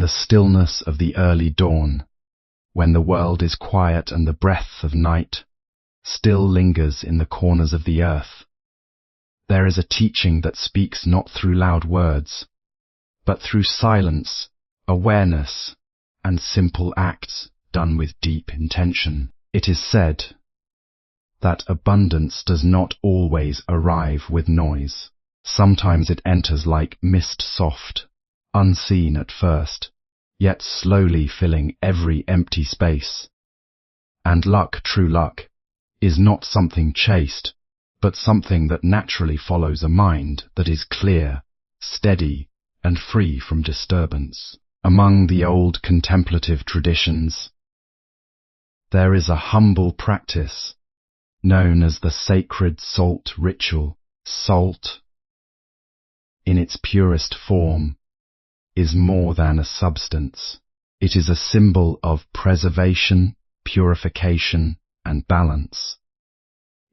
the stillness of the early dawn, when the world is quiet and the breath of night still lingers in the corners of the earth, there is a teaching that speaks not through loud words, but through silence, awareness, and simple acts done with deep intention. It is said that abundance does not always arrive with noise. Sometimes it enters like mist, soft, unseen at first, yet slowly filling every empty space. And luck, true luck, is not something chased, but something that naturally follows a mind that is clear, steady, and free from disturbance. Among the old contemplative traditions, there is a humble practice known as the sacred salt ritual. Salt, in its purest form, is more than a substance. It is a symbol of preservation, purification, and balance.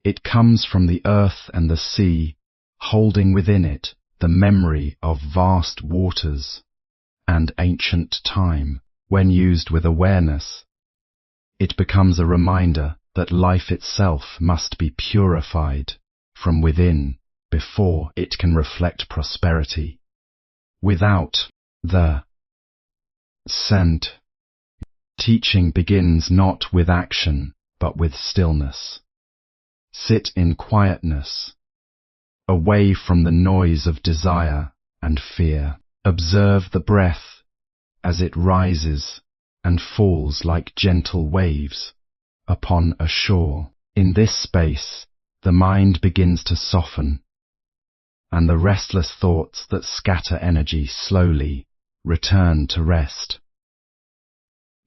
It comes from the earth and the sea, holding within it the memory of vast waters and ancient time. When used with awareness, it becomes a reminder that life itself must be purified from within before it can reflect prosperity. Without the scent, teaching begins not with action, but with stillness. Sit in quietness, away from the noise of desire and fear. Observe the breath as it rises and falls like gentle waves upon a shore. In this space, the mind begins to soften, and the restless thoughts that scatter energy slowly return to rest.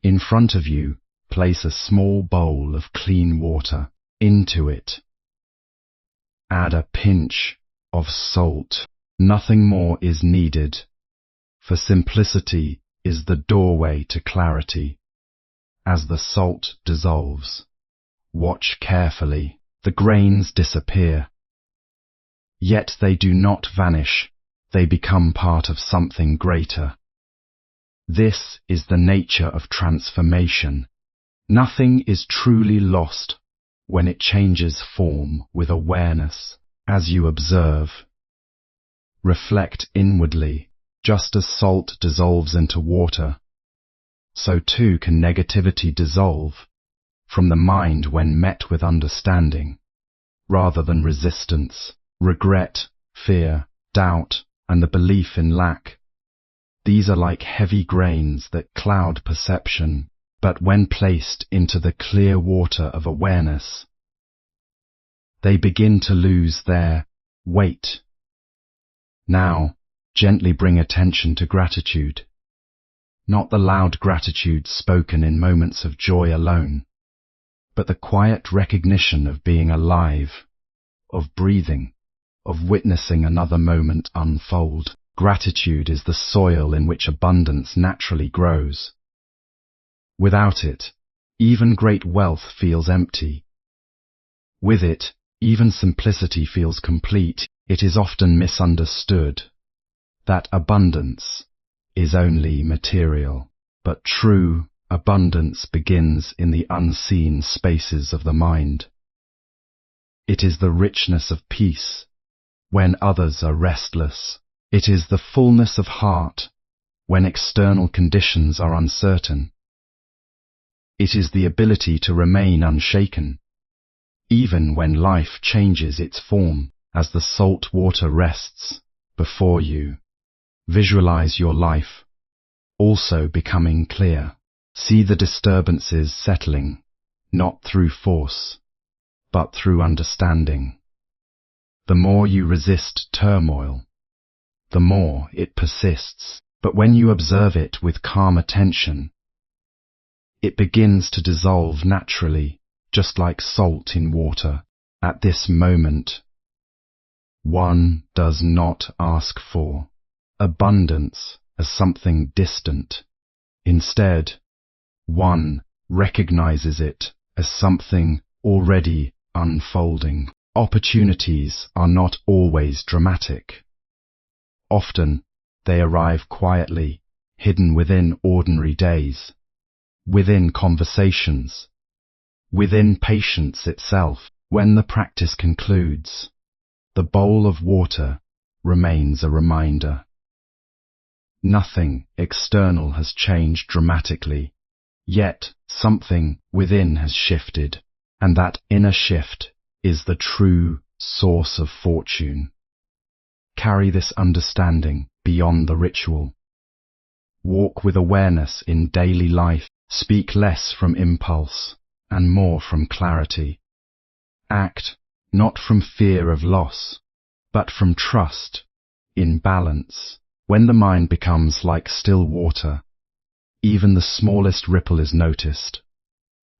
In front of you, place a small bowl of clean water. Into it, add a pinch of salt. Nothing more is needed, for simplicity is the doorway to clarity. As the salt dissolves, watch carefully. The grains disappear. Yet they do not vanish, they become part of something greater. This is the nature of transformation. Nothing is truly lost when it changes form with awareness. As you observe, reflect inwardly. Just as salt dissolves into water, so too can negativity dissolve from the mind when met with understanding, rather than resistance. Regret, fear, doubt, and the belief in lack. These are like heavy grains that cloud perception, but when placed into the clear water of awareness, they begin to lose their weight. Now, gently bring attention to gratitude, not the loud gratitude spoken in moments of joy alone, but the quiet recognition of being alive, of breathing, of witnessing another moment unfold. Gratitude is the soil in which abundance naturally grows. Without it, even great wealth feels empty. With it, even simplicity feels complete. It is often misunderstood that abundance is only material, but true abundance begins in the unseen spaces of the mind. It is the richness of peace when others are restless. It is the fullness of heart when external conditions are uncertain. It is the ability to remain unshaken, even when life changes its form. As the salt water rests before you, visualize your life also becoming clear. See the disturbances settling, not through force, but through understanding. The more you resist turmoil, the more it persists. But when you observe it with calm attention, it begins to dissolve naturally, just like salt in water. At this moment, one does not ask for abundance as something distant. Instead, one recognizes it as something already unfolding. Opportunities are not always dramatic. Often, they arrive quietly, hidden within ordinary days, within conversations, within patience itself. When the practice concludes, the bowl of water remains a reminder. Nothing external has changed dramatically, yet something within has shifted, and that inner shift is the true source of fortune. Carry this understanding beyond the ritual. Walk with awareness in daily life. Speak less from impulse and more from clarity. Act not from fear of loss, but from trust in balance. When the mind becomes like still water, even the smallest ripple is noticed,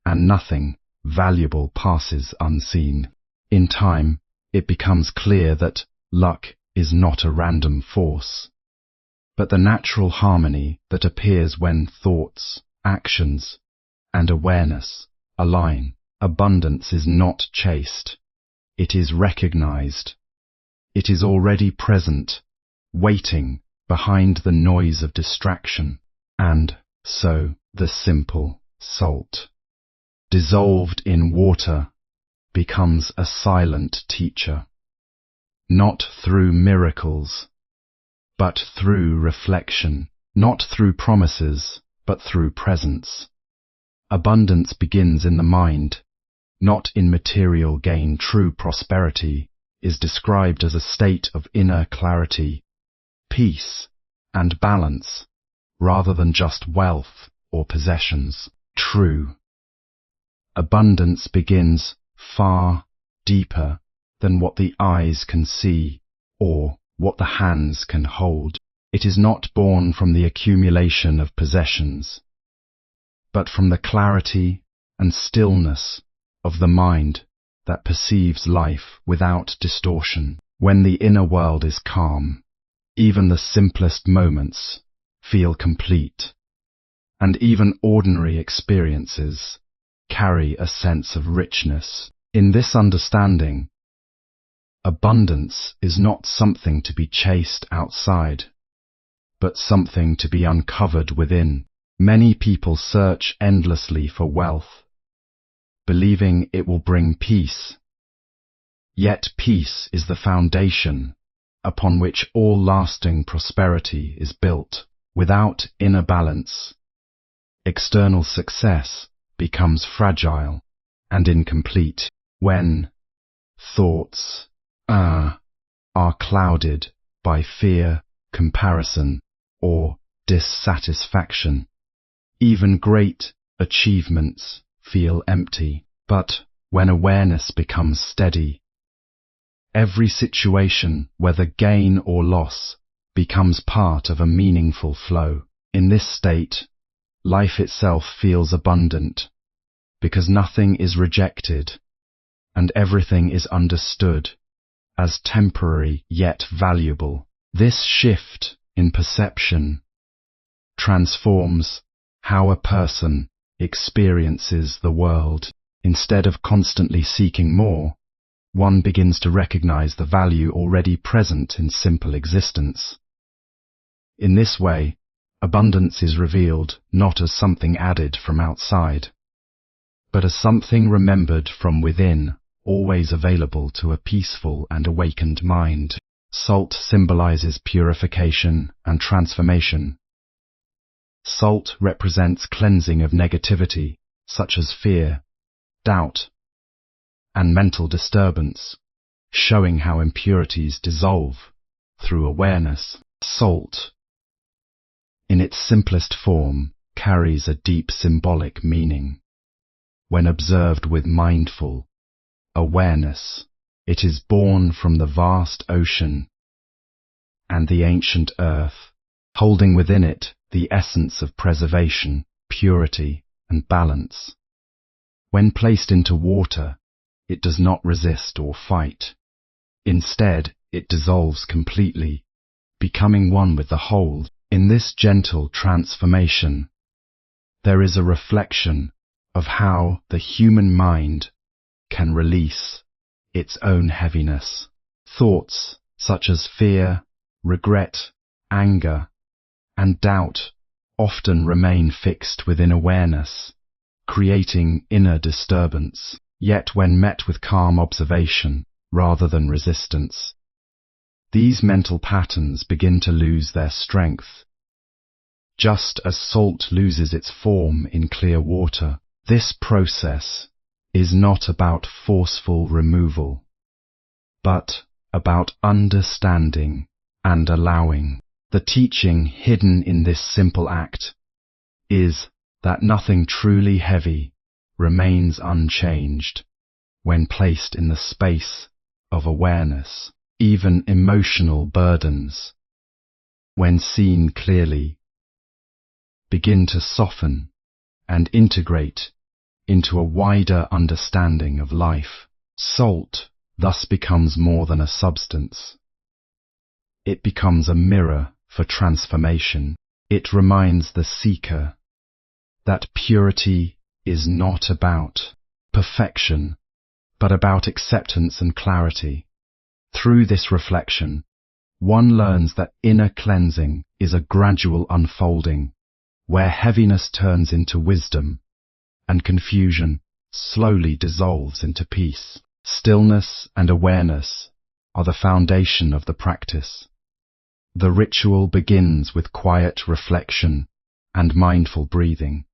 and nothing valuable passes unseen. In time, it becomes clear that luck is not a random force, but the natural harmony that appears when thoughts, actions, and awareness align. Abundance is not chased. It is recognized. It is already present, waiting behind the noise of distraction. And so the simple salt, dissolved in water, becomes a silent teacher, not through miracles, but through reflection, not through promises, but through presence. Abundance begins in the mind, not in material gain. True prosperity is described as a state of inner clarity, peace, and balance, rather than just wealth or possessions. True abundance begins far deeper than what the eyes can see or what the hands can hold. It is not born from the accumulation of possessions, but from the clarity and stillness of the mind that perceives life without distortion. When the inner world is calm, even the simplest moments feel complete, and even ordinary experiences carry a sense of richness. In this understanding, abundance is not something to be chased outside, but something to be uncovered within. Many people search endlessly for wealth, believing it will bring peace. Yet peace is the foundation upon which all lasting prosperity is built. Without inner balance, external success becomes fragile and incomplete. When thoughts are clouded by fear, comparison, or dissatisfaction, even great achievements feel empty. But when awareness becomes steady, every situation, whether gain or loss, becomes part of a meaningful flow. In this state, life itself feels abundant, because nothing is rejected, and everything is understood as temporary yet valuable. This shift in perception transforms how a person experiences the world. Instead of constantly seeking more, one begins to recognize the value already present in simple existence. In this way, abundance is revealed not as something added from outside, but as something remembered from within, always available to a peaceful and awakened mind. Salt symbolizes purification and transformation. Salt represents cleansing of negativity, such as fear, doubt, and mental disturbance, showing how impurities dissolve through awareness. Salt, in its simplest form, carries a deep symbolic meaning. When observed with mindful awareness, it is born from the vast ocean and the ancient earth, holding within it the essence of preservation, purity, and balance. When placed into water, it does not resist or fight. Instead, it dissolves completely, becoming one with the whole. In this gentle transformation, there is a reflection of how the human mind can release its own heaviness. Thoughts such as fear, regret, anger, and doubt often remain fixed within awareness, creating inner disturbance. Yet when met with calm observation, rather than resistance, these mental patterns begin to lose their strength. Just as salt loses its form in clear water, this process is not about forceful removal, but about understanding and allowing. The teaching hidden in this simple act is that nothing truly heavy remains unchanged when placed in the space of awareness. Even emotional burdens, when seen clearly, begin to soften and integrate into a wider understanding of life. Salt thus becomes more than a substance. It becomes a mirror for transformation. It reminds the seeker that purity is not about perfection, but about acceptance and clarity. Through this reflection, one learns that inner cleansing is a gradual unfolding, where heaviness turns into wisdom, and confusion slowly dissolves into peace. Stillness and awareness are the foundation of the practice. The ritual begins with quiet reflection and mindful breathing,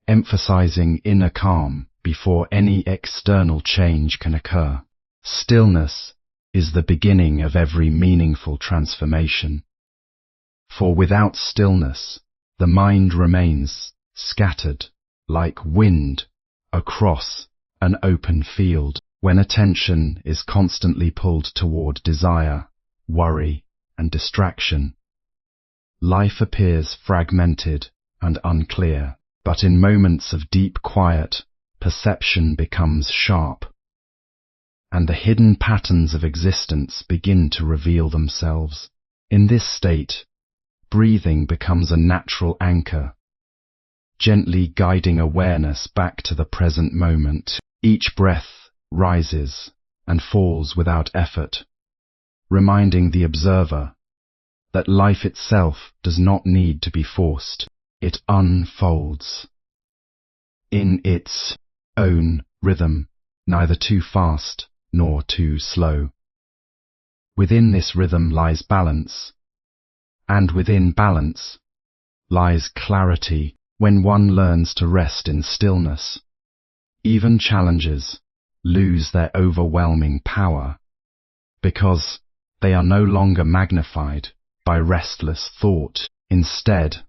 emphasizing inner calm before any external change can occur. Stillness is the beginning of every meaningful transformation. For without stillness, the mind remains scattered like wind across an open field. When attention is constantly pulled toward desire, worry, and distraction, life appears fragmented and unclear. But in moments of deep quiet, perception becomes sharp, and the hidden patterns of existence begin to reveal themselves. In this state, breathing becomes a natural anchor, gently guiding awareness back to the present moment. Each breath rises and falls without effort, reminding the observer that life itself does not need to be forced. It unfolds in its own rhythm, neither too fast nor too slow. Within this rhythm lies balance, and within balance lies clarity. When one learns to rest in stillness, even challenges lose their overwhelming power, because they are no longer magnified by restless thought. Instead,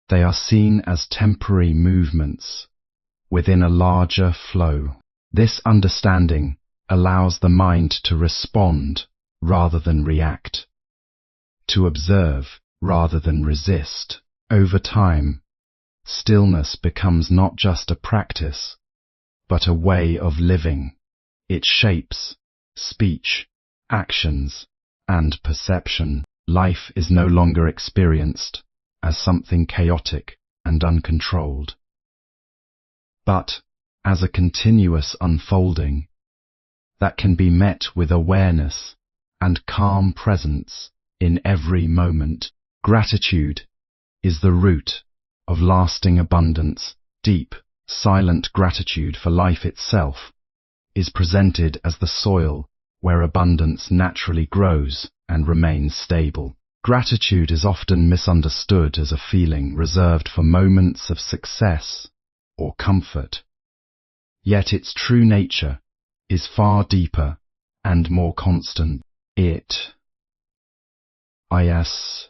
they are seen as temporary movements within a larger flow. This understanding allows the mind to respond rather than react, to observe rather than resist. Over time, stillness becomes not just a practice, but a way of living. It shapes speech, actions, and perception. Life is no longer experienced as something chaotic and uncontrolled, but as a continuous unfolding that can be met with awareness and calm presence in every moment. Gratitude is the root of lasting abundance. Deep, silent gratitude for life itself is presented as the soil where abundance naturally grows and remains stable. Gratitude is often misunderstood as a feeling reserved for moments of success or comfort. Yet its true nature is far deeper and more constant. It is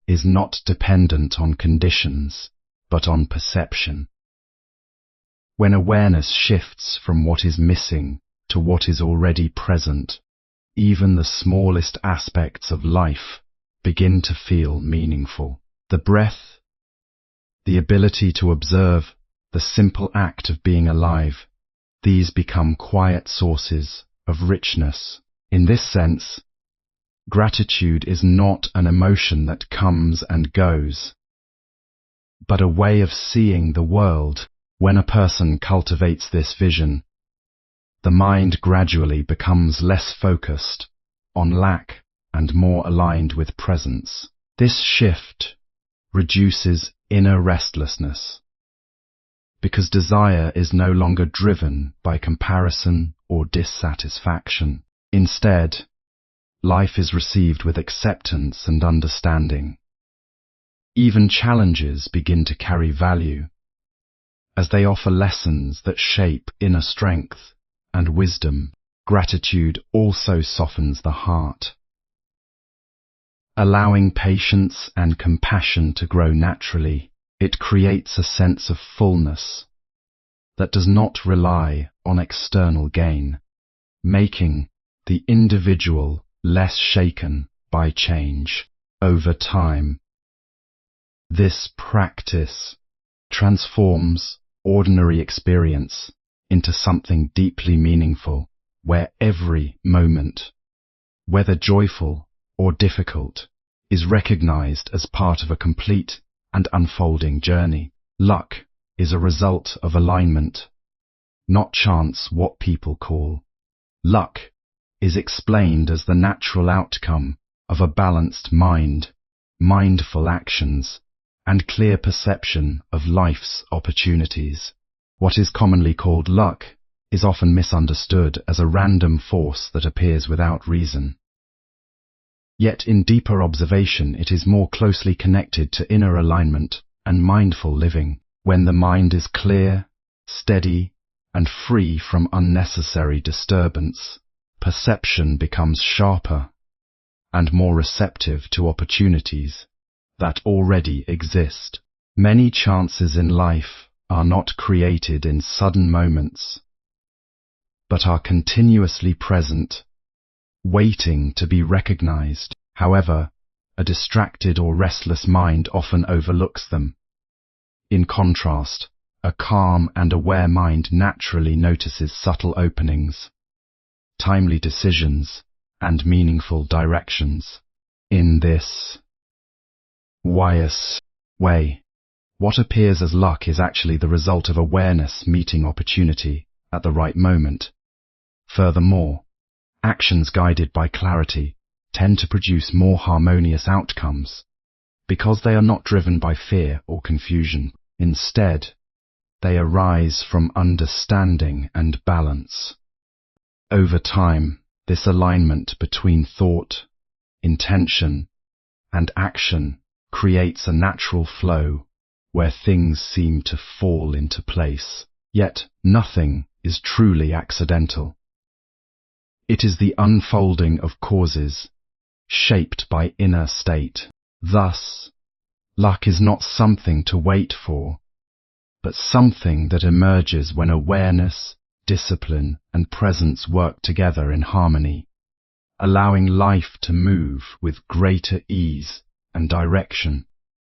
is not dependent on conditions, but on perception. When awareness shifts from what is missing to what is already present, even the smallest aspects of life begin to feel meaningful. The breath, the ability to observe, the simple act of being alive, these become quiet sources of richness. In this sense, gratitude is not an emotion that comes and goes, but a way of seeing the world. When a person cultivates this vision, the mind gradually becomes less focused on lack and more aligned with presence. This shift reduces inner restlessness, because desire is no longer driven by comparison or dissatisfaction. Instead, life is received with acceptance and understanding. Even challenges begin to carry value, as they offer lessons that shape inner strength and wisdom. Gratitude also softens the heart, allowing patience and compassion to grow naturally. It creates a sense of fullness that does not rely on external gain, making the individual less shaken by change. Over time, this practice transforms ordinary experience into something deeply meaningful, where every moment, whether joyful or difficult, is recognized as part of a complete and unfolding journey. Luck is a result of alignment, not chance. What people call luck is explained as the natural outcome of a balanced mind, mindful actions, and clear perception of life's opportunities. What is commonly called luck is often misunderstood as a random force that appears without reason. Yet in deeper observation, it is more closely connected to inner alignment and mindful living. When the mind is clear, steady, and free from unnecessary disturbance, perception becomes sharper and more receptive to opportunities that already exist. Many chances in life are not created in sudden moments, but are continuously present, waiting to be recognized. However, a distracted or restless mind often overlooks them. In contrast, a calm and aware mind naturally notices subtle openings, timely decisions, and meaningful directions. In this wise way, what appears as luck is actually the result of awareness meeting opportunity at the right moment. Furthermore, actions guided by clarity tend to produce more harmonious outcomes because they are not driven by fear or confusion. Instead, they arise from understanding and balance. Over time, this alignment between thought, intention, and action creates a natural flow where things seem to fall into place. Yet nothing is truly accidental. It is the unfolding of causes shaped by inner state. Thus, luck is not something to wait for, but something that emerges when awareness, discipline, and presence work together in harmony, allowing life to move with greater ease and direction.